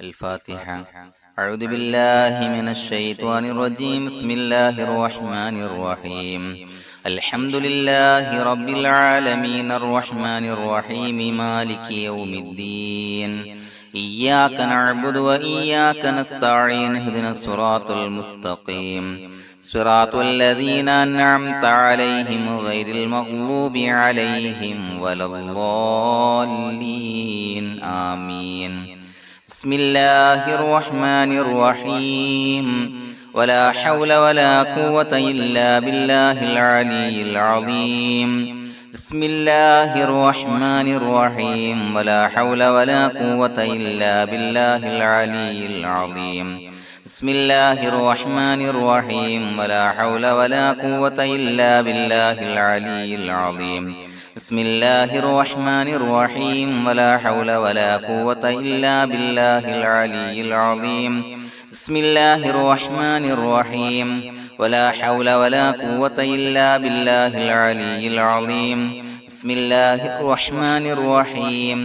الفاتحة. أعوذ بالله من الشيطان الرجيم. بسم الله الرحمن الرحيم. الحمد لله رب العالمين الرحمن الرحيم مالك يوم الدين. إياك نعبد وإياك نستعين. اهدنا الصراط المستقيم صراط الذين أنعمت عليهم غير المغضوب عليهم ولا الضالين. آمين. بسم الله الرحمن الرحيم. ولا حول ولا قوة إلا بالله العلي العظيم. بسم الله الرحمن الرحيم. ولا حول ولا قوة إلا بالله العلي العظيم. بسم الله الرحمن الرحيم. ولا حول ولا قوة إلا بالله العلي العظيم. بسم الله الرحمن الرحيم. ولا حول ولا قوة إلا بالله العلي العظيم. بسم الله الرحمن الرحيم. ولا حول ولا قوة إلا بالله العلي العظيم. بسم الله الرحمن الرحيم.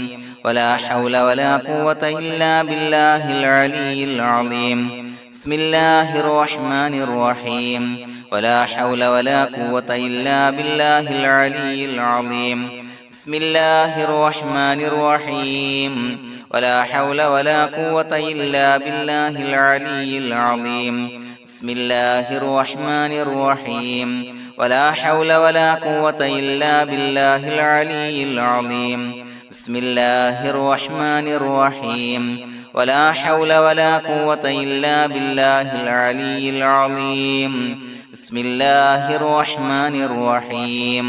ولا حول ولا قوة إلا بالله العلي العظيم. بسم الله الرحمن الرحيم. ولا حول ولا قوة إلا بالله العلي العظيم. بسم الله الرحمن الرحيم. ولا حول ولا قوة إلا بالله العلي العظيم. بسم الله الرحمن الرحيم. ولا حول ولا قوة إلا بالله العلي العظيم. بسم الله الرحمن الرحيم. ولا حول ولا قوة إلا بالله العلي العظيم. بسم الله الرحمن الرحيم.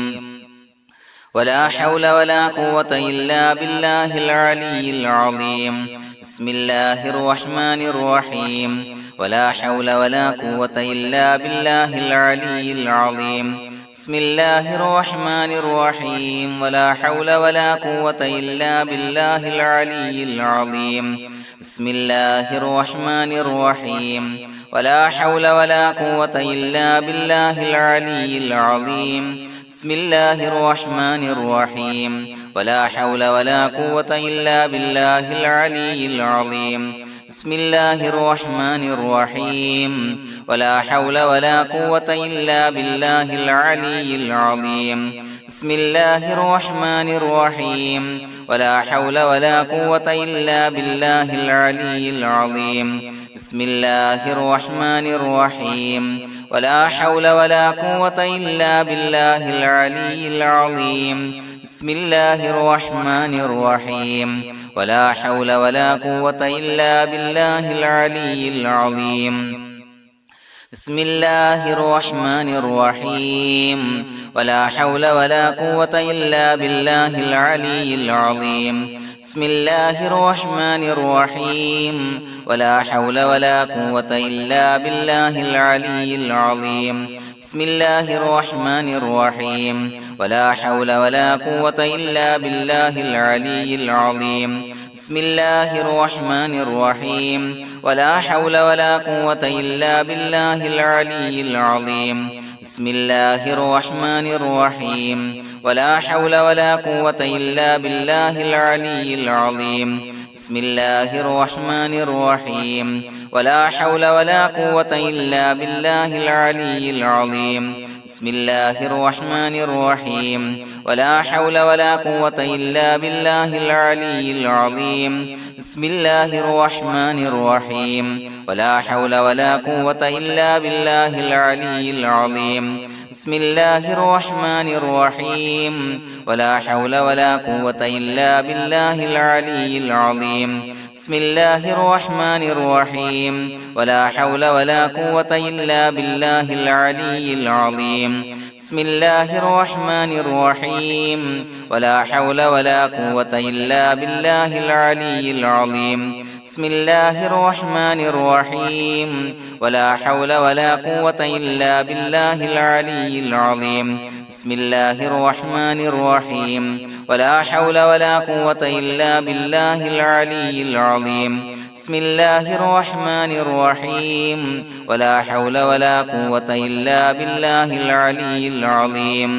ولا حول ولا قوة إلا بالله العلي العظيم. بسم الله الرحمن الرحيم. ولا حول ولا قوة إلا بالله العلي العظيم. بسم الله الرحمن الرحيم. ولا حول ولا قوة إلا بالله العلي العظيم. بسم الله الرحمن الرحيم. ولا حول ولا قوة إلا بالله العلي العظيم. بسم الله الرحمن الرحيم. ولا حول ولا قوة إلا بالله العلي العظيم. بسم الله الرحمن الرحيم. ولا حول ولا قوة إلا بالله العلي العظيم. بسم الله الرحمن الرحيم. ولا حول ولا قوة إلا بالله العلي العظيم. بسم الله الرحمن الرحيم. ولا حول ولا قوة إلا بالله العلي العظيم. بسم الله الرحمن الرحيم. ولا حول ولا قوة إلا بالله العلي العظيم. بسم الله الرحمن الرحيم. ولا حول ولا قوة إلا بالله العلي العظيم. بسم الله الرحمن الرحيم. ولا حول ولا قوة إلا بالله العلي العظيم. بسم الله الرحمن الرحيم. ولا حول ولا قوة إلا بالله العلي العظيم. بسم الله الرحمن الرحيم. ولا حول ولا قوة إلا بالله العلي العظيم. بسم الله الرحمن الرحيم. ولا حول ولا قوة إلا بالله العلي العظيم. بسم الله الرحمن الرحيم. ولا حول ولا قوة إلا بالله العلي العظيم. بسم الله الرحمن الرحيم. ولا حول ولا قوة إلا بالله العلي العظيم. بسم الله الرحمن الرحيم. ولا حول ولا قوة إلا بالله العلي العظيم. بسم الله الرحمن الرحيم. ولا حول ولا قوة إلا بالله العلي العظيم. بسم الله الرحمن الرحيم. ولا حول ولا قوة إلا بالله العلي العظيم. بسم الله الرحمن الرحيم. ولا حول ولا قوة إلا بالله العلي العظيم. بسم الله الرحمن الرحيم. ولا حول ولا قوة إلا بالله العلي العظيم. بسم الله الرحمن الرحيم. ولا حول ولا قوة إلا بالله العلي العظيم. بسم الله الرحمن الرحيم. ولا حول ولا قوة إلا بالله العلي العظيم.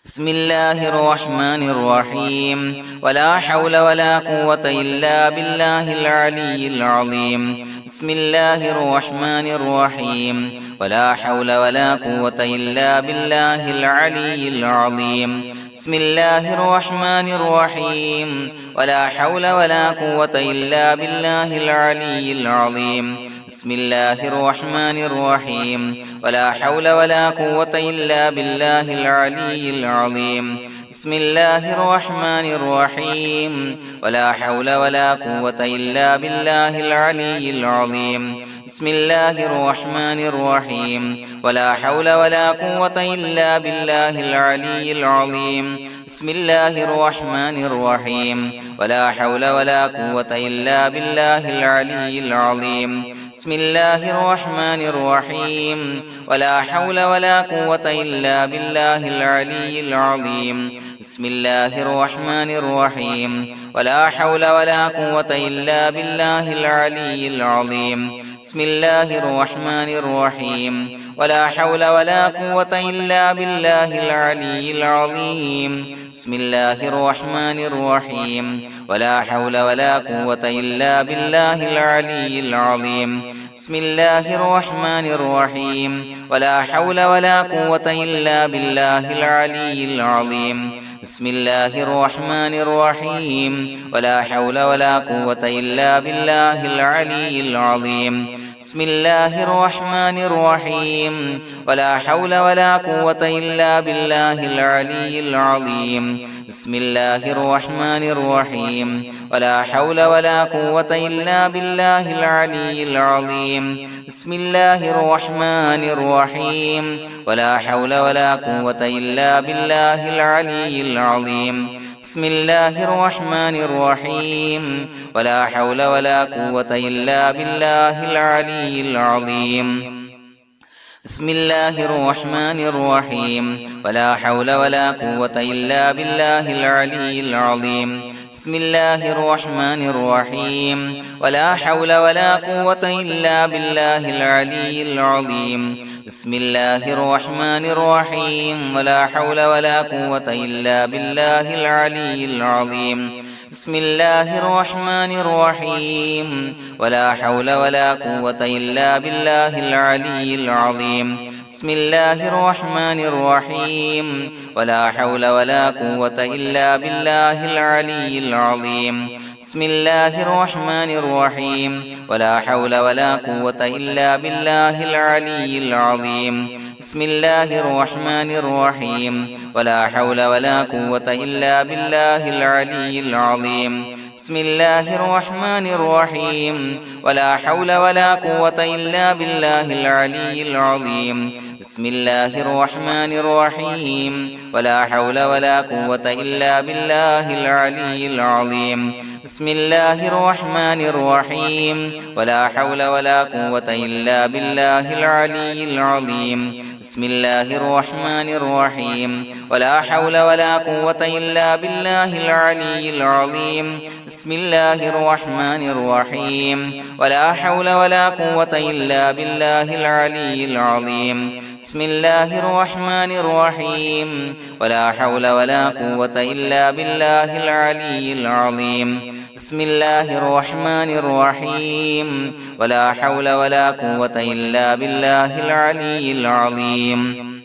بسم الله الرحمن الرحيم ولا حول ولا قوة إلا بالله العلي العظيم بسم الله الرحمن الرحيم ولا حول ولا قوة إلا بالله العلي العظيم بسم الله الرحمن الرحيم ولا حول ولا قوة إلا بالله العلي العظيم بسم الله الرحمن الرحيم ولا حول ولا قوة إلا بالله العلي العظيم بسم الله الرحمن الرحيم ولا حول ولا قوة إلا بالله العلي العظيم بسم الله الرحمن الرحيم ولا حول ولا قوة إلا بالله العلي العظيم بسم الله الرحمن الرحيم ولا حول ولا قوة إلا بالله العلي العظيم بسم الله الرحمن الرحيم ولا حول ولا قوة إلا بالله العلي العظيم بسم الله الرحمن الرحيم ولا حول ولا قوة إلا بالله العلي العظيم بسم الله الرحمن الرحيم ولا حول ولا قوة إلا بالله العلي العظيم بسم الله الرحمن الرحيم ولا حول ولا قوة إلا بالله العلي العظيم بسم الله الرحمن الرحيم ولا حول ولا قوة إلا بالله العلي العظيم بسم الله الرحمن الرحيم ولا حول ولا قوة إلا بالله العلي العظيم بسم الله الرحمن الرحيم ولا حول ولا قوة إلا بالله العلي العظيم بسم الله الرحمن الرحيم ولا حول ولا قوة إلا بالله العلي العظيم بسم الله الرحمن الرحيم ولا حول ولا قوة إلا بالله العلي العظيم بسم الله الرحمن الرحيم ولا حول ولا قوة إلا بالله العلي العظيم بسم الله الرحمن الرحيم ولا حول ولا قوة إلا بالله العلي العظيم بسم الله الرحمن الرحيم ولا حول ولا قوة إلا بالله العلي العظيم بسم الله الرحمن الرحيم ولا حول ولا قوة إلا بالله العلي العظيم بسم الله الرحمن الرحيم ولا حول ولا قوة إلا بالله العلي العظيم بسم الله الرحمن الرحيم ولا حول ولا قوة إلا بالله العلي العظيم بسم الله الرحمن الرحيم ولا حول ولا قوة إلا بالله العلي العظيم بسم الله الرحمن الرحيم ولا حول ولا قوة إلا بالله العلي العظيم بسم الله الرحمن الرحيم ولا حول ولا قوة إلا بالله العلي العظيم بسم الله الرحمن الرحيم ولا حول ولا قوة إلا بالله العلي العظيم بسم الله الرحمن الرحيم ولا حول ولا قوة إلا بالله العلي العظيم بسم الله الرحمن الرحيم ولا حول ولا قوة إلا بالله العلي العظيم بسم الله الرحمن الرحيم ولا حول ولا قوة إلا بالله العلي العظيم بسم الله الرحمن الرحيم ولا حول ولا قوة إلا بالله العلي العظيم بسم الله الرحمن الرحيم ولا حول ولا قوة إلا بالله العلي العظيم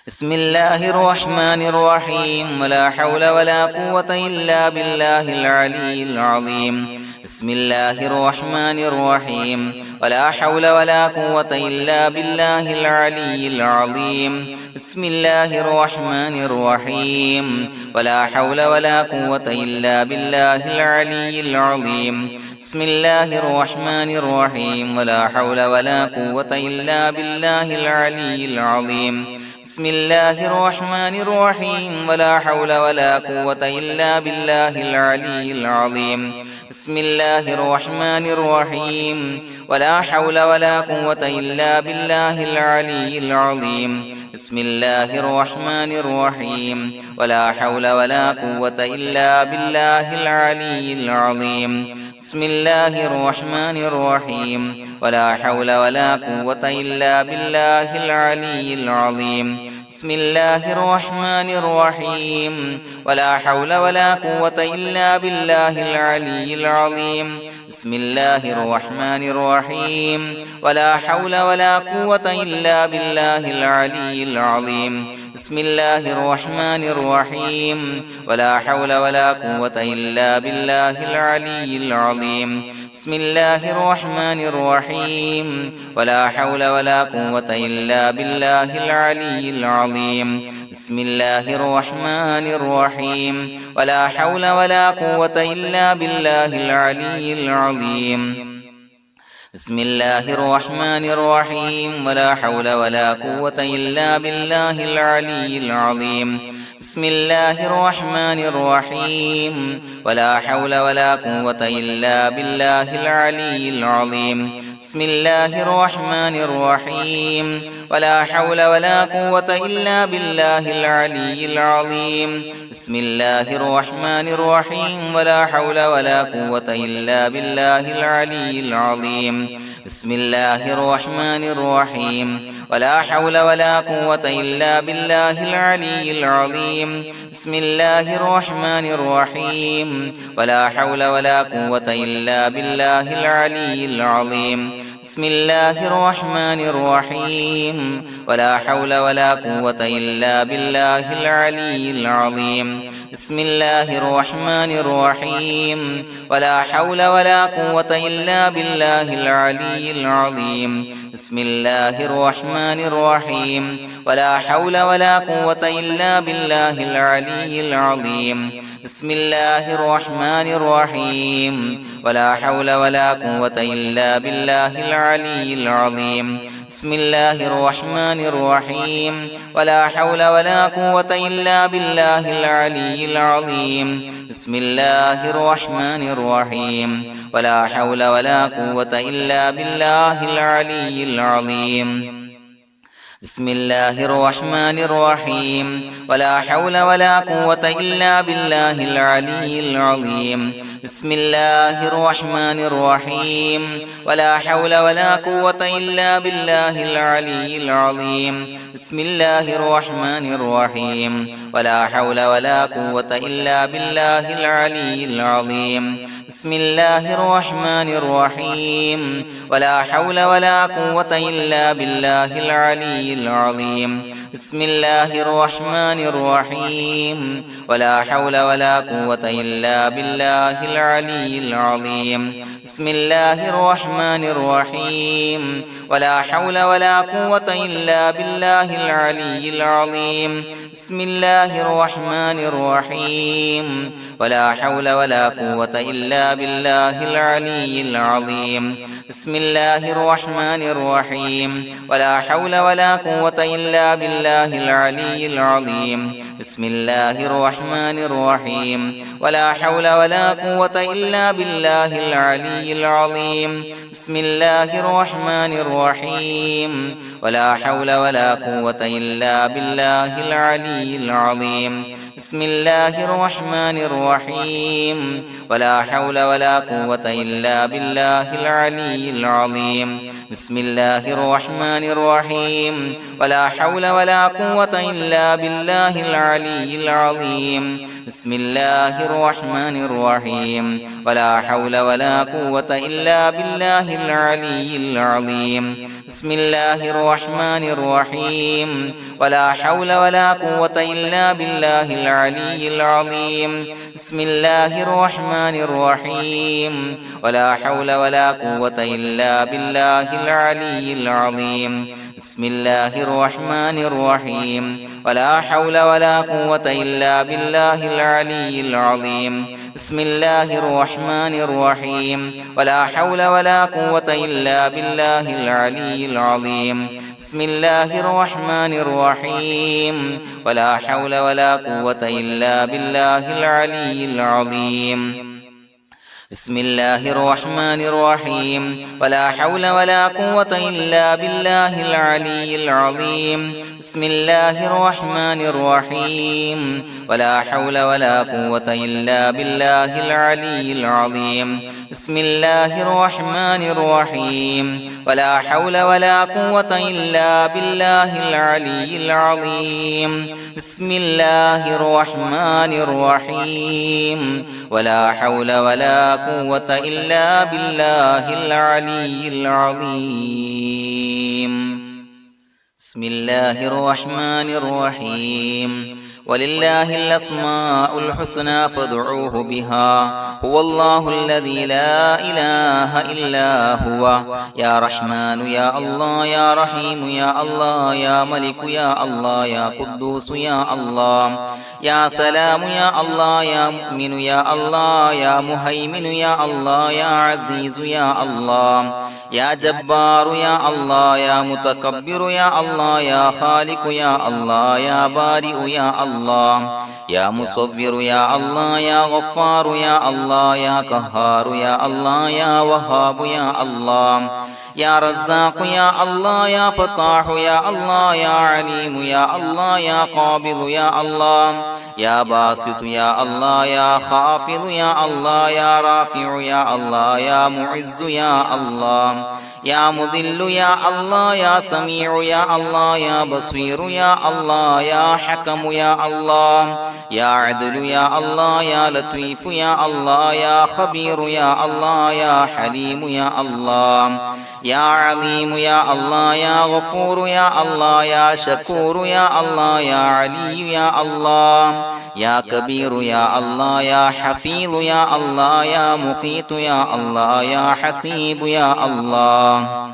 بسم الله الرحمن الرحيم ولا حول ولا قوة إلا بالله العلي العظيم بسم الله الرحمن الرحيم ولا حول ولا قوة إلا بالله العلي العظيم بسم الله الرحمن الرحيم ولا حول ولا قوة إلا بالله العلي العظيم بسم الله الرحمن الرحيم ولا حول ولا قوة إلا بالله العلي العظيم بسم الله الرحمن الرحيم ولا حول ولا قوة إلا بالله العلي العظيم بسم الله الرحمن الرحيم ولا حول ولا قوة إلا بالله العلي العظيم بسم الله الرحمن الرحيم ولا حول ولا قوة إلا بالله العلي العظيم بسم الله الرحمن الرحيم ولا حول ولا قوة إلا بالله العلي العظيم بسم الله الرحمن الرحيم ولا حول ولا قوة إلا بالله العلي العظيم بسم الله الرحمن الرحيم ولا حول ولا قوة إلا بالله العلي العظيم بسم الله الرحمن الرحيم ولا حول ولا قوة إلا بالله العلي العظيم بسم الله الرحمن الرحيم ولا حول ولا قوة إلا بالله العلي العظيم بسم الله الرحمن الرحيم ولا حول ولا قوة إلا بالله العلي العظيم بسم الله الرحمن الرحيم ولا حول ولا قوة إلا بالله العلي العظيم بسم الله الرحمن الرحيم ولا حول ولا قوة إلا بالله العلي العظيم بسم الله الرحمن الرحيم ولا حول ولا قوة إلا بالله العلي العظيم بسم الله الرحمن الرحيم ولا حول ولا قوة إلا بالله العلي العظيم بسم الله الرحمن الرحيم ولا حول ولا قوة إلا بالله العلي العظيم بسم الله الرحمن الرحيم ولا حول ولا قوة إلا بالله العلي العظيم بسم الله الرحمن الرحيم ولا حول ولا قوة إلا بالله العلي العظيم بسم الله الرحمن الرحيم ولا حول ولا قوة إلا بالله العلي العظيم بسم الله الرحمن الرحيم ولا حول ولا قوة إلا بالله العلي العظيم بسم الله الرحمن الرحيم ولا حول ولا قوة إلا بالله العلي العظيم بسم الله الرحمن الرحيم ولا حول ولا قوة إلا بالله العلي العظيم بسم الله الرحمن الرحيم ولا حول ولا قوة إلا بالله العلي العظيم بسم الله الرحمن الرحيم ولا حول ولا قوة إلا بالله العلي العظيم بسم الله الرحمن الرحيم ولا حول ولا قوة إلا بالله العلي العظيم بسم الله الرحمن الرحيم ولا حول ولا قوة إلا بالله العلي العظيم بسم الله الرحمن الرحيم ولا حول ولا قوة إلا بالله العلي العظيم بسم الله الرحمن الرحيم ولا حول ولا قوة إلا بالله العلي العظيم بسم الله الرحمن الرحيم ولا حول ولا قوة إلا بالله العلي العظيم بسم الله الرحمن الرحيم ولا حول ولا قوة إلا بالله العلي العظيم بسم الله الرحمن الرحيم ولا حول ولا قوة إلا بالله العلي العظيم بسم الله الرحمن الرحيم ولا حول ولا قوة إلا بالله العلي العظيم بسم الله الرحمن الرحيم ولا حول ولا قوة إلا بالله العلي العظيم بسم الله الرحمن الرحيم ولا حول ولا قوة إلا بالله العلي العظيم بسم الله الرحمن الرحيم ولا حول ولا قوة إلا بالله العلي العظيم بسم الله الرحمن الرحيم ولا حول ولا قوة إلا بالله العلي العظيم بسم الله الرحمن الرحيم ولا حول ولا قوة إلا بالله العلي العظيم بسم الله الرحمن الرحيم ولا حول ولا قوة إلا بالله العلي العظيم بسم الله الرحمن الرحيم ولا حول ولا قوة إلا بالله العلي العظيم بسم الله الرحمن الرحيم ولا حول ولا قوة إلا بالله العلي العظيم بسم الله الرحمن الرحيم ولا حول ولا قوة إلا بالله العلي العظيم بسم الله الرحمن الرحيم ولا حول ولا قوة إلا بالله العلي العظيم بسم الله الرحمن الرحيم ولا حول ولا قوة إلا بالله العلي العظيم بسم الله الرحمن الرحيم ولا حول ولا قوة إلا بالله العلي العظيم بسم الله الرحمن الرحيم ولا حول ولا قوة إلا بالله العلي العظيم بسم الله الرحمن الرحيم ولله الأسماء الحسنى فادعوه بها هو الله الذي لا إله إلا هو يا رحمن يا الله يا رحيم يا الله يا ملك يا الله يا قدوس يا الله يا سلام يا الله يا مؤمن يا الله يا مهيمن يا الله يا عزيز يا الله يا جبار يا الله يا متكبر يا الله يا خالق يا الله يا بارئ يا الله يا مصور يا الله يا غفار يا الله يا قهار يا الله يا وهاب يا الله يا رزاق يا الله يا فتاح يا الله يا عليم يا الله يا قابض يا الله يا باسط يا الله يا خافض يا الله يا رافع يا الله يا معز يا الله يا مذل يا الله يا سميع يا الله يا بصير يا الله يا حكم يا الله يا عدل يا الله يا لطيف يا الله يا خبير يا الله يا حليم يا الله يا عليم يا الله يا غفور يا الله يا شكور يا الله يا علي يا الله يا كبير يا الله يا حفيظ يا الله يا مقيت يا الله يا حسيب يا الله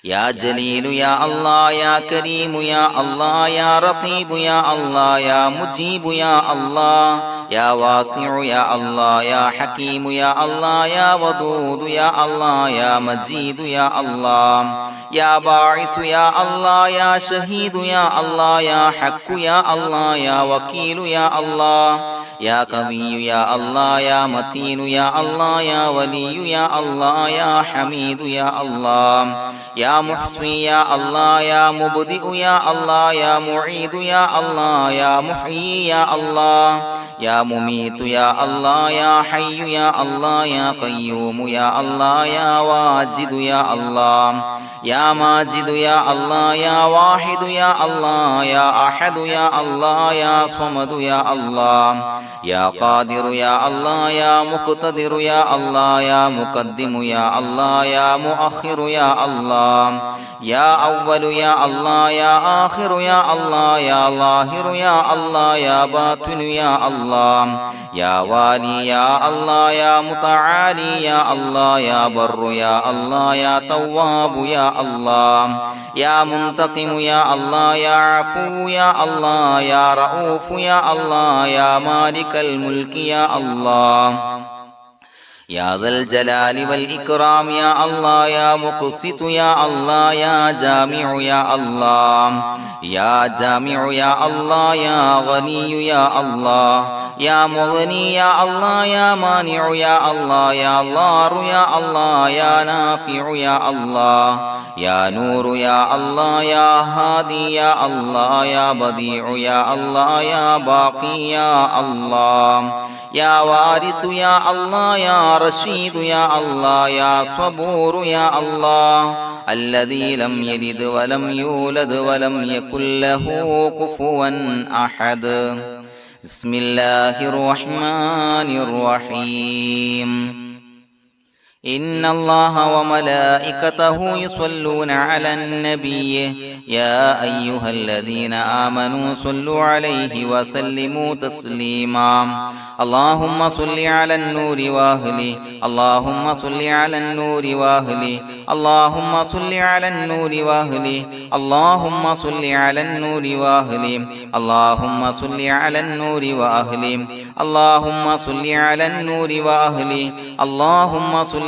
يا جليل يا الله يا كريم يا الله يا رقيب يا الله يا مجيب يا الله يا واسع يا الله يا حكيم يا الله يا ودود يا الله يا مجيد يا الله يا باعث يا الله يا شهيد يا الله يا حق يا الله يا وكيل يا الله يا قوي يا الله يا متين يا الله يا ولي يا الله يا حميد يا الله يا محصي يا الله يا مبدئ يا الله يا معيد يا الله يا محيي يا الله يا مميت يا الله يا حي يا الله يا قيوم يا الله يا واجد يا الله يا ماجد يا الله يا واحد يا الله يا أحد يا الله يا صمد يا الله يا قادر يا الله يا مقتدر يا الله يا مقدم يا الله يا مؤخر يا الله يا أول يا الله يا آخر يا الله يا ظاهر يا الله يا باطن يا الله يا والي يا الله يا متعالي يا الله يا بر يا الله يا تواب يا الله يا منتقم يا الله يا عفو يا الله يا رؤوف يا الله يا مالك الملك يا الله يا ذا الجلال والإكرام يا الله يا مقسط يا الله يا جامع يا الله يا جامع يا الله يا غني يا الله يا مغني يا الله يا مانع يا الله يا ضار يا الله يا نافع يا الله يا نور يا الله يا هادي يا الله يا بديع يا الله يا باقي يا الله يا وارث يا الله يا رشيد يا الله يا صبور يا الله الذي لم يلد ولم يولد ولم يكن له كفوا أحد بسم الله الرحمن الرحيم إن الله وملائكته يصلون على النبي يا أيها الذين آمنوا صلوا عليه وسلموا تسليما اللهم صل على النور وأهله اللهم صل على النور وأهله اللهم صل على النور وأهله اللهم صل على النور وأهله اللهم صل على النور وأهله اللهم صل على النور وأهله اللهم صل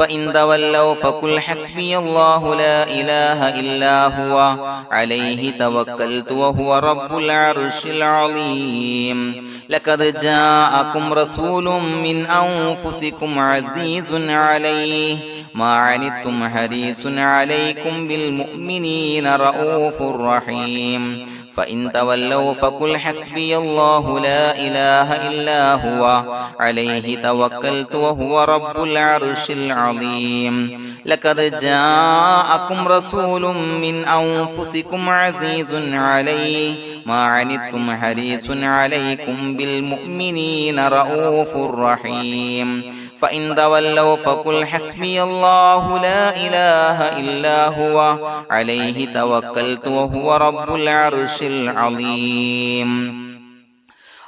فإن تولوا فقل حسبي الله لا إله إلا هو عليه توكلت وهو رب العرش العظيم لقد جاءكم رسول من أنفسكم عزيز عليه ما عنتم حريص عليكم بالمؤمنين رؤوف رحيم فإن تولوا فقل حسبي الله لا إله إلا هو عليه توكلت وهو رب العرش العظيم لقد جاءكم رسول من أنفسكم عزيز عليه ما عنتم حريص عليكم بالمؤمنين رؤوف رحيم فإن تولوا فقل حسبي الله لا إله إلا هو عليه توكلت وهو رب العرش العظيم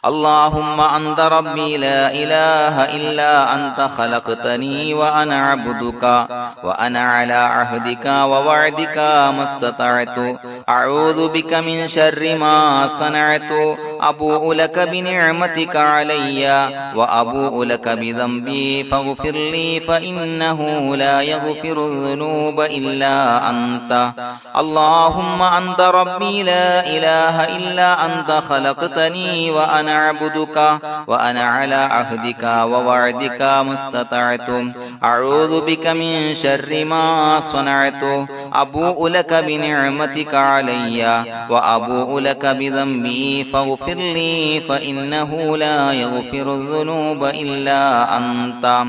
اللهم أنت ربي لا إله إلا أنت خلقتني وأنا عبدك وأنا على عهدك ووعدك ما استطعت أعوذ بك من شر ما صنعت أبوء لك بنعمتك علي وأبوء لك بذنبي فاغفر لي فإنه لا يغفر الذنوب إلا أنت اللهم أنت ربي لا إله إلا أنت خلقتني وأنا عبدك وأنا على عهدك ووعدك ما استطعت أعوذ بك من شر ما صنعت أبوء لك بنعمتك علي وأبوء لك بذنبي فاغفر لي فإنه لا يغفر الذنوب إلا أنت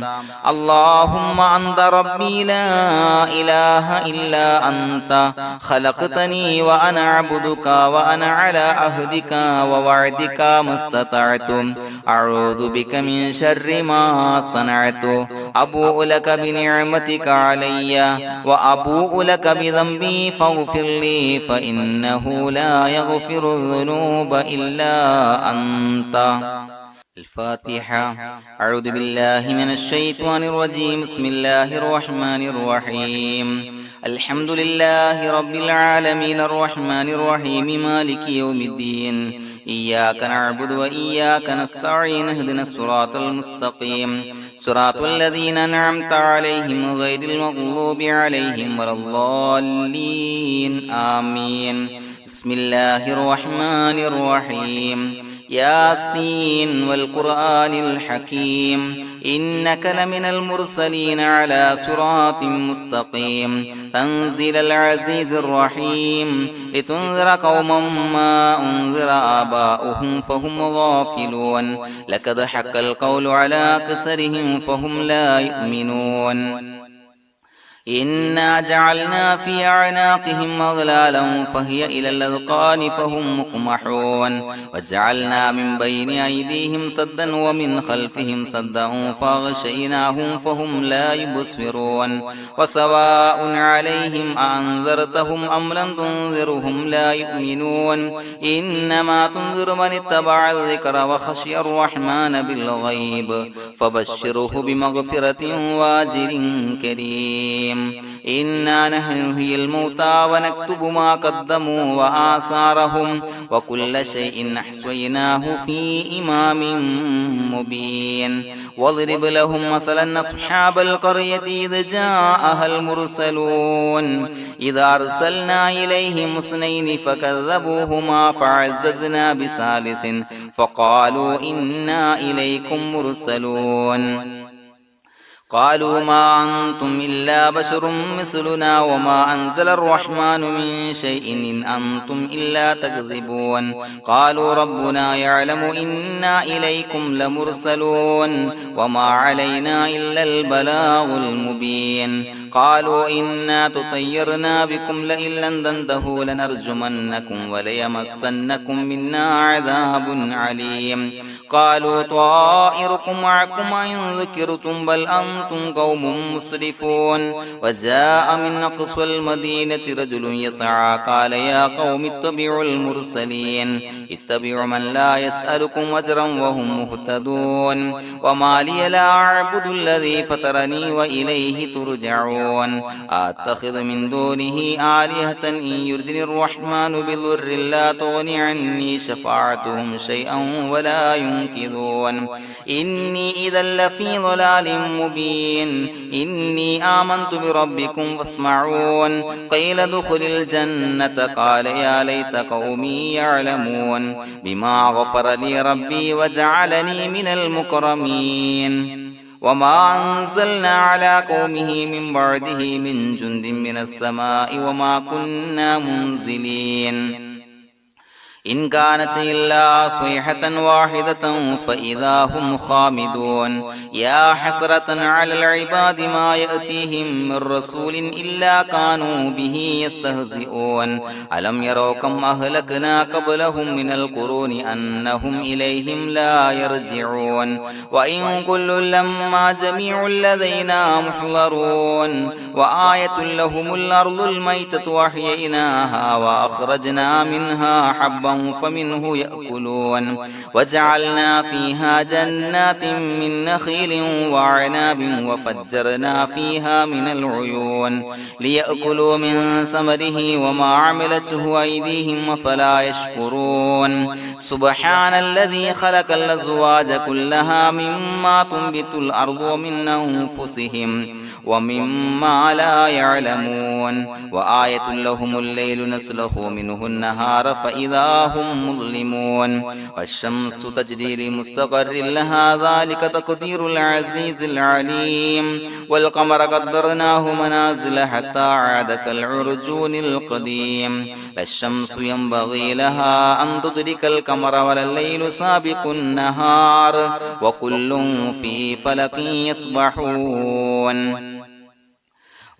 اللهم أنت ربي لا إله إلا أنت خلقتني وأنا عبدك وأنا على عهدك ووعدك ما استطعت أعوذ بك من شر ما صنعت أبوء لك بنعمتك علي وأبوء لك بذنبي فاغفر لي فإنه لا يغفر الذنوب إلا أنت الفاتحة أعوذ بالله من الشيطان الرجيم بسم الله الرحمن الرحيم الحمد لله رب العالمين الرحمن الرحيم مالك يوم الدين إياك نعبد وإياك نستعين اهدنا الصراط المستقيم صراط الذين أنعمت عليهم غير المغضوب عليهم ولا الضالين آمين بسم الله الرحمن الرحيم ياسين والقرآن الحكيم إنك لمن المرسلين على صراط مستقيم تنزيل العزيز الرحيم لتنذر قوما ما أنذر آباؤهم فهم غافلون لقد حق القول على أكثرهم فهم لا يؤمنون إنا جعلنا في أعناقهم أغلالا فهي إلى الأذقان فهم مقمحون وجعلنا من بين أيديهم سدا ومن خلفهم سدا فأغشيناهم فهم لا يبصرون وسواء عليهم أأنذرتهم أم لم تنذرهم لا يؤمنون إنما تنذر من اتبع الذكر وخشي الرحمن بالغيب فبشره بمغفرة وأجر كريم إنا نحن نحيي الموتى ونكتب ما قدموا وآثارهم وكل شيء أحصيناه في إمام مبين واضرب لهم مثلا أصحاب القرية إذ جاءها المرسلون إذا أرسلنا إليهم اثنين فكذبوهما فعززنا بثالث فقالوا إنا إليكم مرسلون قالوا ما أنتم إلا بشر مثلنا وما أنزل الرحمن من شيء إن أنتم إلا تكذبون قالوا ربنا يعلم إنا إليكم لمرسلون وما علينا إلا البلاغ المبين قالوا إنا تطيرنا بكم لئن لم تنتهوا لنرجمنكم وليمسنكم منا عذاب عليم قالوا طائركم معكم إن ذكرتم بل أنتم قوم مسرفون وجاء من أقصى المدينة رجل يسعى قال يا قوم اتبعوا المرسلين اتبعوا من لا يسألكم أجرا وهم مهتدون وما لي لا أعبد الذي فطرني وإليه ترجعون أتخذ من دونه آلهة إن يردني الرحمن بضر لا تغني عني شفاعتهم شيئا ولا ينصرون ينكثون إني إذا لفي ضلال مبين إني آمنت بربكم فاسمعون قيل ادخل الجنة قال يا ليت قومي يعلمون بما غفر لي ربي وجعلني من المكرمين وما أنزلنا على قومه من بعده من جند من السماء وما كنا منزلين إن كانت إلا صيحة واحدة فإذا هم خامدون يا حسرة على العباد ما يأتيهم من رسول إلا كانوا به يستهزئون ألم يروا كم أهلكنا قبلهم من القرون أنهم إليهم لا يرجعون وإن كل لما جميع لدينا محضرون وآية لهم الأرض الميتة وأحييناها وأخرجنا منها حبا فمنه يأكلون وجعلنا فيها جنات من نخيل وعناب وفجرنا فيها من العيون ليأكلوا من ثمره وما عملته أيديهم فلا يشكرون سبحان الذي خلق الأزواج كلها مما تنبت الأرض ومن أنفسهم ومما لا يعلمون وآية لهم الليل نسلخ منه النهار فإذا هم مظلمون والشمس تجري لمستقر لها ذلك تقدير العزيز العليم والقمر قدرناه منازل حتى عاد كالعرجون القديم لا الشمس ينبغي لها أن تدرك القمر ولا الليل سابق النهار وكل في فلك يسبحون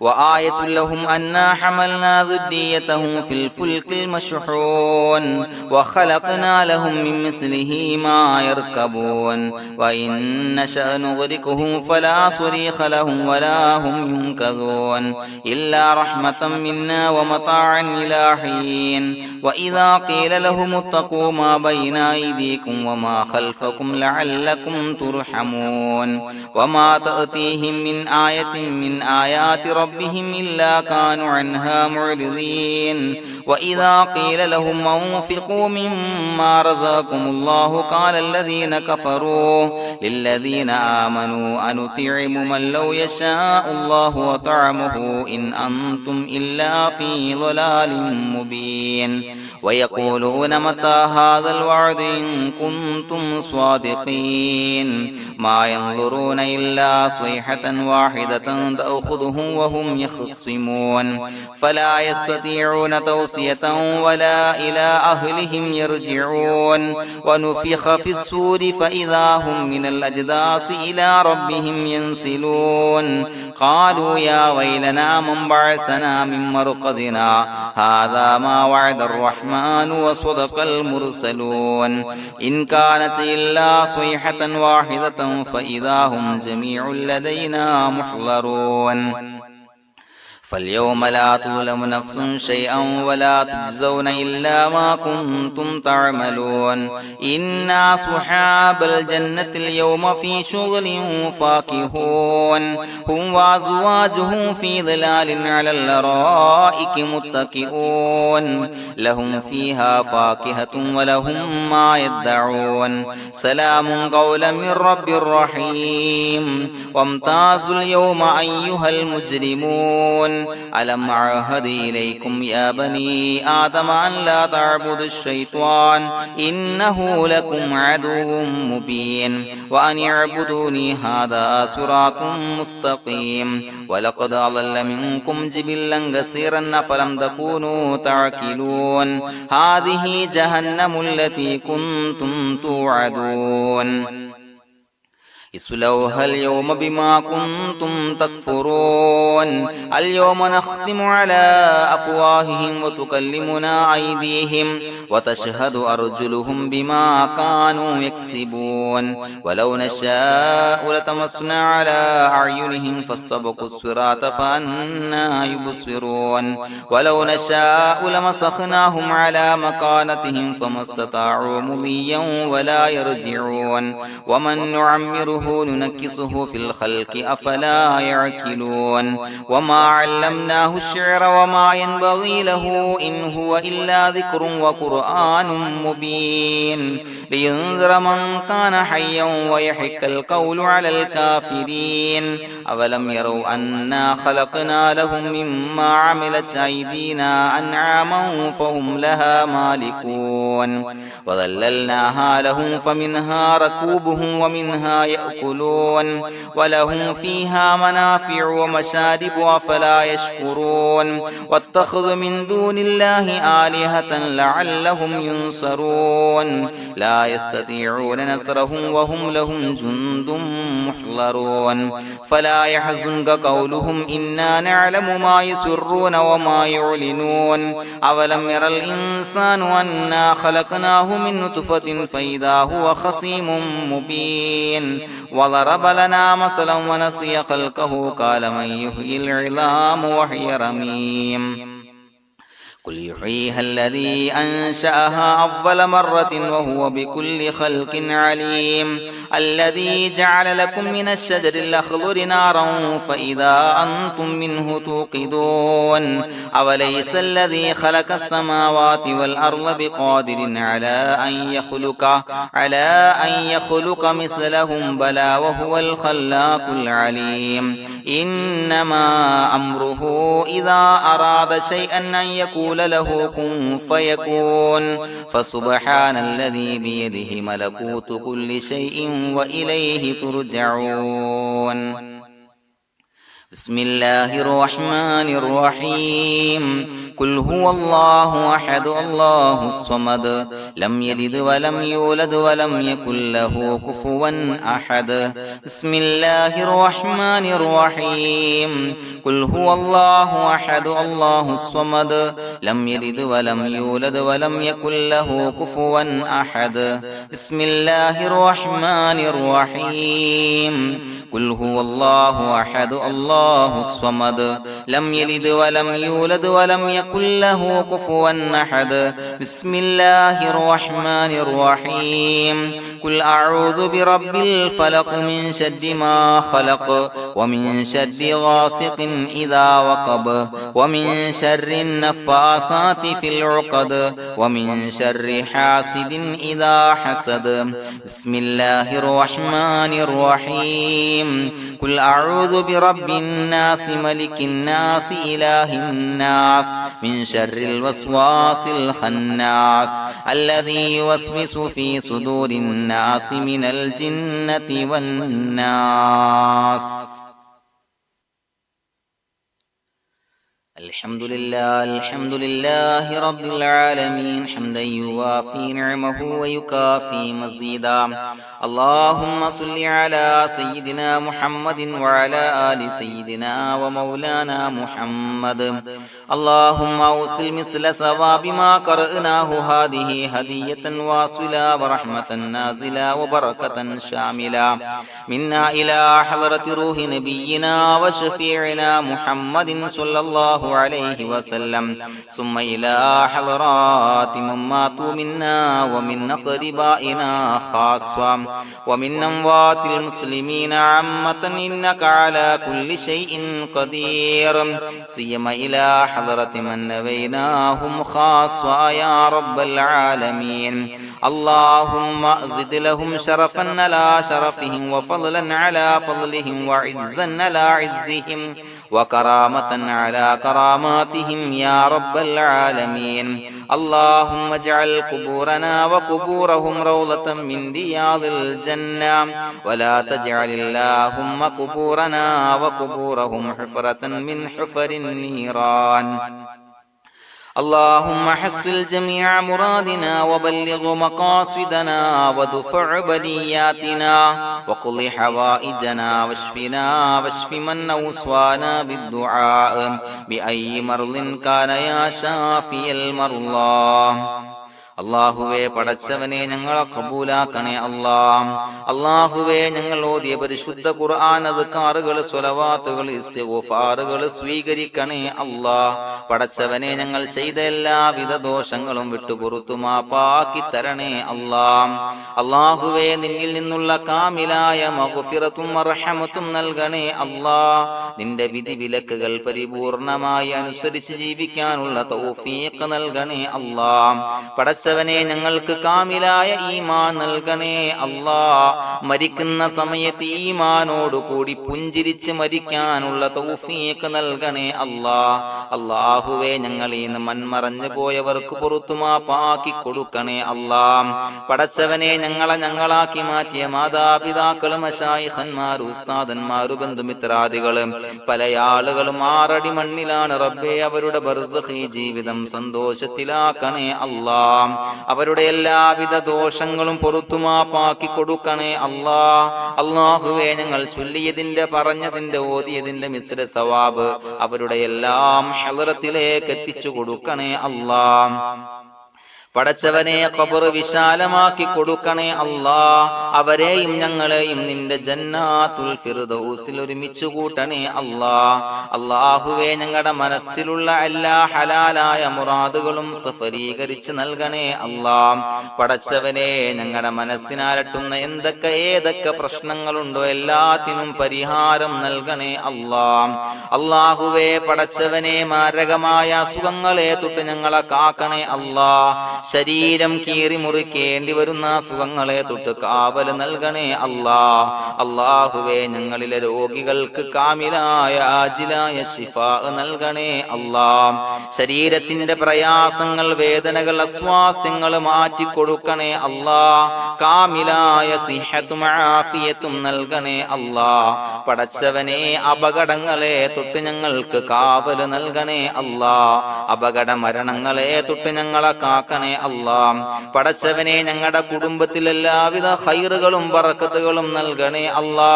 وآية لهم أنا حملنا ذريتهم في الفلك المشحون وخلقنا لهم من مثله ما يركبون وإن نشأ نغرقهم فلا صريخ لهم ولا هم ينقذون إلا رحمة منا ومتاعا إلى حين وإذا قيل لهم اتقوا ما بين أيديكم وما خلفكم لعلكم ترحمون وما تأتيهم من آية من آيات ربهم إلا كانوا عنها معرضين وإذا قيل لهم أنفقوا مما رزقكم الله قال الذين كفروا للذين آمنوا أنطعم من لو يشاء الله وطعمه إن أنتم إلا في ضلال مبين ويقولون متى هذا الوعد إن كنتم صادقين ما ينظرون إلا صيحة واحدة تأخذهم وهم يخصمون فلا يستطيعون توصية ولا إلى أهلهم يرجعون ونفخ في الصور فإذا هم من الأجداث إلى ربهم ينسلون قالوا يا ويلنا من بعثنا من مرقدنا هذا ما وعد الرحمن وصدق المرسلون إن كانت إلا صيحة واحدة فإذا هم جميع لدينا محضرون فاليوم لا تظلم نفس شيئا ولا تجزون إلا ما كنتم تعملون إنا أصحاب الجنة اليوم في شغل فاكهون هم وأزواجهم في ظلال على الأرائك متكئون لهم فيها فاكهة ولهم ما يدعون سلام قولا من رب رحيم وامتازوا اليوم أيها المجرمون ألم أعهد إليكم يا بني آدم أن لا تعبدوا الشيطان إنه لكم عدو مبين وأن اعبدوني هذا صراط مستقيم ولقد أضل منكم جبلا كثيرا فلم تكونوا تعقلون هذه جهنم التي كنتم توعدون اصلوها اليوم بما كنتم تكفرون اليوم نختم على أفواههم وتكلمنا أيديهم وتشهد أرجلهم بما كانوا يكسبون ولو نشاء لتمسنا على أعينهم فاستبقوا الصراط فأنى يبصرون ولو نشاء لمسخناهم على مكانتهم فما استطاعوا مضيا ولا يرجعون ومن نعمره ننشره ننكسه في الخلق أفلا يعقلون وما علمناه الشعر وما ينبغي له إن هو إلا ذكر وقرآن مبين لينذر من كان حيا ويحق القول على الكافرين أولم يروا أنا خلقنا لهم مما عملت أيدينا أنعاما فهم لها مالكون وظللناها لهم فمنها ركوبهم ومنها يأكلون ولهم فيها منافع ومشارب أفلا يشكرون واتخذوا من دون الله آلهة لعلهم ينصرون لا يستطيعون نصرهم وهم لهم جند محضرون فلا يحزنك قولهم إنا نعلم ما يسرون وما يعلنون أولم ير الإنسان أنا خلقناه من نطفة فإذا هو خصيم مبين وضرب لنا مثلا ونسي خلقه قال من يحيي العظام وهي رميم قل يحييها الذي أنشأها أول مرة وهو بكل خلق عليم الذي جعل لكم من الشجر الأخضر نارا فإذا أنتم منه توقدون أوليس الذي خلق السماوات والأرض بقادر على أن يخلق مثلهم بلى وهو الخلاق العليم إنما أمره إذا أراد شيئا أن يقول له كن فيكون فسبحان الذي بيده ملكوت كل شيء وإليه ترجعون بسم الله الرحمن الرحيم قل هو الله أحد الله الصمد لم يلد ولم يولد ولم يكن له كفوا أحد بسم الله الرحمن الرحيم قل هو الله أحد الله الصمد لم يلد ولم يولد ولم يكن له كفوا أحد بسم الله الرحمن الرحيم قل هو الله أحد الله الصمد لم يلد ولم يولد ولم يكن له كفوا أحد بسم الله الرحمن الرحيم قل أعوذ برب الفلق من شر ما خلق ومن شر غاسق إذا وقب ومن شر النفاثات في العقد ومن شر حاسد إذا حسد بسم الله الرحمن الرحيم قل أعوذ برب الناس ملك الناس إله الناس من شر الوسواس الخناس الذي يوسوس في صدور الناس من الجنة والناس الحمد لله رب العالمين حمدا يوافي نعمه ويكافي مزيدا اللهم صل على سيدنا محمد وعلى آل سيدنا ومولانا محمد اللهم أوصل مثل ثواب ما قرأناه هذه هدية واصلة ورحمة نازلة وبركة شاملة منا إلى حضرة روح نبينا وشفيعنا محمد صلى الله عليه وسلم ثم إلى حضرات من ماتوا منا ومن أقربائنا خاصة ومن أموات المسلمين عامة إنك على كل شيء قدير سيما إلى حضرة من نبيناهم خاصة يا رب العالمين اللهم زد لهم شرفا على شرفهم وفضلا على فضلهم وعزا على عزهم وكرامة على كراماتهم يا رب العالمين اللهم اجعل قبورنا وقبورهم روضة من رياض الجنة ولا تجعل اللهم قبورنا وقبورهم حفرة من حفر النيران اللهم حصل جميع مرادنا وبلغ مقاصدنا ودفع بلياتنا وقض حوائجنا واشفنا واشف من أوصانا بالدعاء بأي مرض كان يا شافي المرضى അല്ലാഹുവേ പടച്ചവനെ ഞങ്ങളെ ഖബൂലാക്കണേ അല്ലാ. അല്ലാഹുവേ ഞങ്ങൾ ഓതിയ പരിശുദ്ധ ഖുർആൻ അദ്കാറുകൾ സ്വലവാത്തുകൾ ഇസ്തിഗ്ഫാറുകൾ സ്വീകരിക്കണേ അല്ലാ. പടച്ചവനെ ഞങ്ങൾ ചെയ്ത എല്ലാവിധ ദോഷങ്ങളും വിട്ടുപുറത്തു മാപ്പാക്കി തരണേ അല്ലാ. അല്ലാഹുവേ നിന്നിൽ നിന്നുള്ള കാമിലായ മഗ്ഫിറത്തും റഹ്മത്തും നൽകണേ അല്ലാ. നിന്റെ വിധി വിലക്കുകൾ പരിപൂർണമായി അനുസരിച്ച് ജീവിക്കാനുള്ള തൗഫീഖ് നൽകണേ അല്ലാ. പടച്ചവനെ ഞങ്ങൾക്ക് കാമിലായ ഈമാൻ നൽകണേ അല്ലാ. മരിക്കുന്ന സമയത്ത് ഈമാനോട് കൂടി പുഞ്ചിരിച്ച് മരിക്കാനുള്ള തൗഫീഖ് നൽകണേ അല്ലാ. അല്ലാഹുവേ ഞങ്ങളിൽ നിന്ന് മൺമറഞ്ഞു പോയവർക്ക് പുറത്തു മാപ്പാക്കി കൊടുക്കണേ അല്ലാ. പടച്ചവനെ ഞങ്ങളാക്കി മാറ്റിയ മാതാപിതാക്കളും മശായിഖന്മാരും ഉസ്താദന്മാരും ബന്ധുമിത്രാദികളും പല ആളുകളും 6 അടി മണ്ണിലാണ് റബ്ബേ. അവരുടെ ബർസഖി ജീവിതം സന്തോഷത്തിലാക്കണേ അല്ലാ. അവരുടെ എല്ലാവിധ ദോഷങ്ങളും പുറത്തു മാപ്പാക്കി കൊടുക്കണേ അല്ലാ. അല്ലാഹുവേ ഞങ്ങൾ ചൊല്ലിയതിന്റെ പറഞ്ഞതിന്റെ ഓതിയതിന്റെ മിശ്ര സവാബ് അവരുടെ എല്ലാം ഹളറത്തിലേക്ക് എത്തിച്ചു കൊടുക്കണേ അല്ലാ. പടച്ചവനെ ഖബർ വിശാലമാക്കി കൊടുക്കണേ അല്ലാ. അവരെയും ഞങ്ങളെയും നിന്റെ ജന്നാത്തുൽ ഫിർദൗസിൽ ഒരുമിച്ച് കൂട്ടണേ അല്ലാ. അല്ലാഹുവേ ഞങ്ങളുടെ മനസ്സിലുള്ള എല്ലാ ഹലാലായ മുറാദുകളും സഫലീകരിച്ച് നൽകണേ അല്ലാ. പടച്ചവനെ ഞങ്ങളുടെ മനസ്സിനാലട്ടുന്ന ഏതൊക്കെ പ്രശ്നങ്ങളുണ്ടോ എല്ലാത്തിനും പരിഹാരം നൽകണേ അല്ലാ. അല്ലാഹുവേ പടച്ചവനെ മാരകമായ അസുഖങ്ങളെ തൊട്ട് ഞങ്ങളെ കാക്കണേ അല്ലാ. ശരീരം കീറി മുറിക്കേണ്ടി വരുന്ന അസുഖങ്ങളെ തൊട്ട് കാവൽ നൽകണേ അല്ലാ. അല്ലാഹുവേ ഞങ്ങളിലെ രോഗികൾക്ക് കാമിലായ ആജിലായ ശിഫാ നൽകണേ അല്ലാ. ശരീരത്തിന്റെ പ്രയാസങ്ങൾ വേദനകൾ അസ്വാസ്ഥ്യങ്ങൾ മാറ്റിക്കൊടുക്കണേ അല്ലാ. കാമിലായ സിഹത്തും ആഫിയത്തും നൽകണേ അല്ലാ. പടച്ചവനെ അപകടങ്ങളെ തൊട്ട് ഞങ്ങൾക്ക് കാവൽ നൽകണേ അല്ലാ. അപകട മരണങ്ങളെ തൊട്ട് ഞങ്ങളെ കാക്കണേ അല്ലാ. പടച്ചവനെ ഞങ്ങളുടെ കുടുംബത്തിൽ എല്ലാവിധ ഖൈറുകളും ബറക്കത്തുകളും നൽകണേ അല്ലാ.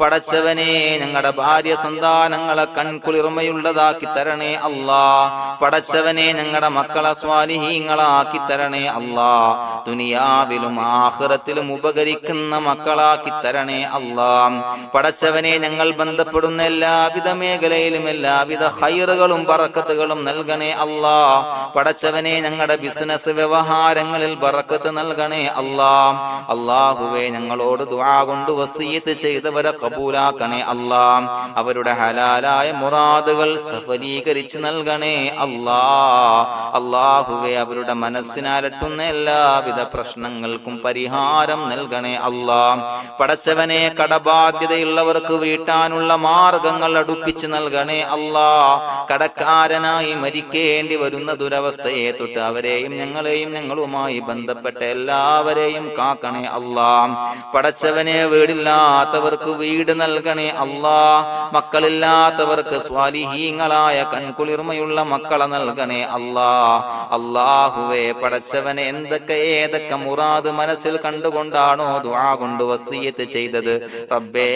പടച്ചവനെ ഞങ്ങളുടെ ഭാര്യ സന്താനങ്ങളെ കൺകുളിർമയുള്ളതാക്കി തരണേ അല്ലാ. പടച്ചവനെ ഞങ്ങളുടെ മക്കളെ സ്വാലിഹീങ്ങളാക്കി തരണേ അല്ലാ. ദുനിയാവിലും ആഖിറത്തിലും ഉപകരിക്കുന്ന മക്കളാക്കി തരണേ അല്ലാ. പടച്ചവനെ ഞങ്ങൾ ബന്ധപ്പെടുന്ന എല്ലാവിധ മേഖലയിലും എല്ലാവിധ ഖൈറുകളും ബറക്കത്തുകളും നൽകണേ അല്ലാ. പടച്ചവനെ ഞങ്ങളുടെ ബിസിനസ് വ്യവഹാരങ്ങളിൽ ബറക്കത്ത് നൽകണേ അല്ലാ. അല്ലാഹുവേ ഞങ്ങളോട് ദുആ കൊണ്ട് വസിയത്ത് ചെയ്തവരെ കബൂലാക്കണേ അല്ലാ. അവരുടെ ഹലാലായ മുറാദുകൾ സഫലീകരിച്ച് നൽകണേ അല്ലാ. അല്ലാഹുവേ അവരുടെ മനസ്സിനാലട്ടുന്ന എല്ലാവിധ പ്രശ്നങ്ങൾക്കും പരിഹാരം നൽകണേ അല്ലാ. പടച്ചവനെ കടബാധ്യതയുള്ളവർക്ക് വീട്ടാനുള്ള മാർഗങ്ങൾ അടുപ്പിച്ച് നൽകണേ അല്ലാ. കടക്കാരനായി മരിക്കേണ്ടി വരുന്ന ദുരവസ്ഥയെ തൊട്ട് അവരെയും ഞങ്ങളെയും ഞങ്ങളുമായി ബന്ധപ്പെട്ട എല്ലാവരെയും കാക്കണേ അല്ലാ. പടച്ചവനെ വീടില്ലാത്തവർക്ക് വീട് നൽകണേ അല്ലാ. മക്കളില്ലാത്തവർക്ക് സ്വാലിഹീങ്ങളായ കൺകുളിർമയുള്ള മക്കളെ നൽകണേ അല്ലാ. അല്ലാഹുവേ പടച്ചവനെ ഏതൊക്കെ മുറാദ് മനസ്സിൽ കണ്ടുകൊണ്ടാണോ ദുആ കൊണ്ട് വസിയത്ത് ചെയ്തത് റബ്ബേ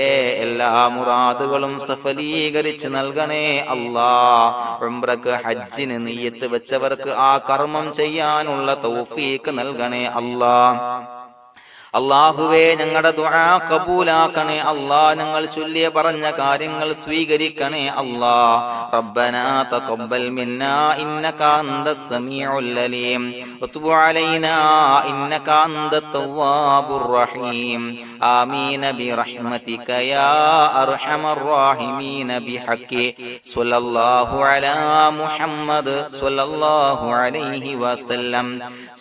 എല്ലാ മുറാദുകളും സഫലീകരിച്ച് നൽകണേ അല്ലാ. ഉംറക്ക് ഹജ്ജിന് നിയ്യത്ത് വെച്ചവർക്ക് ആ കർമ്മം ചെയ്യാനുള്ള തൗഫീഖ് നൽകണേ അല്ലാ. അല്ലാഹുവേ ഞങ്ങളുടെ ദുആ ഖബൂലാക്കണേ അല്ലാ. ഞങ്ങൾ ചൊല്ലിയ പറഞ്ഞ കാര്യങ്ങൾ സ്വീകരിക്കണേ അല്ലാ. റബ്ബനാ തഖബ്ബൽ മിന്നാ ഇന്നക അന്തസ് സമീഉൽ അലീം വതുബ് അലൈനാ ഇന്നക അന്തത് തവ്വാബുർ റഹീം. ആമീൻ ബിറഹ്മതിക യാ അർഹമർ റഹീമീൻ ബിഹഖി സ്വല്ലല്ലാഹു അലാ മുഹമ്മദ് സ്വല്ലല്ലാഹു അലൈഹി വസല്ലം.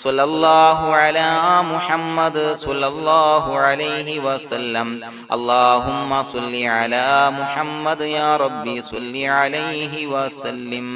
സ്വല്ലല്ലാഹു അലാ മുഹമ്മദ് സ്വല്ലല്ലാഹു അലൈഹി വസല്ലം. അല്ലാഹുമ്മ സ്വല്ലി അലാ മുഹമ്മദ് യാ റബ്ബി സ്വല്ലി അലൈഹി വസല്ലം.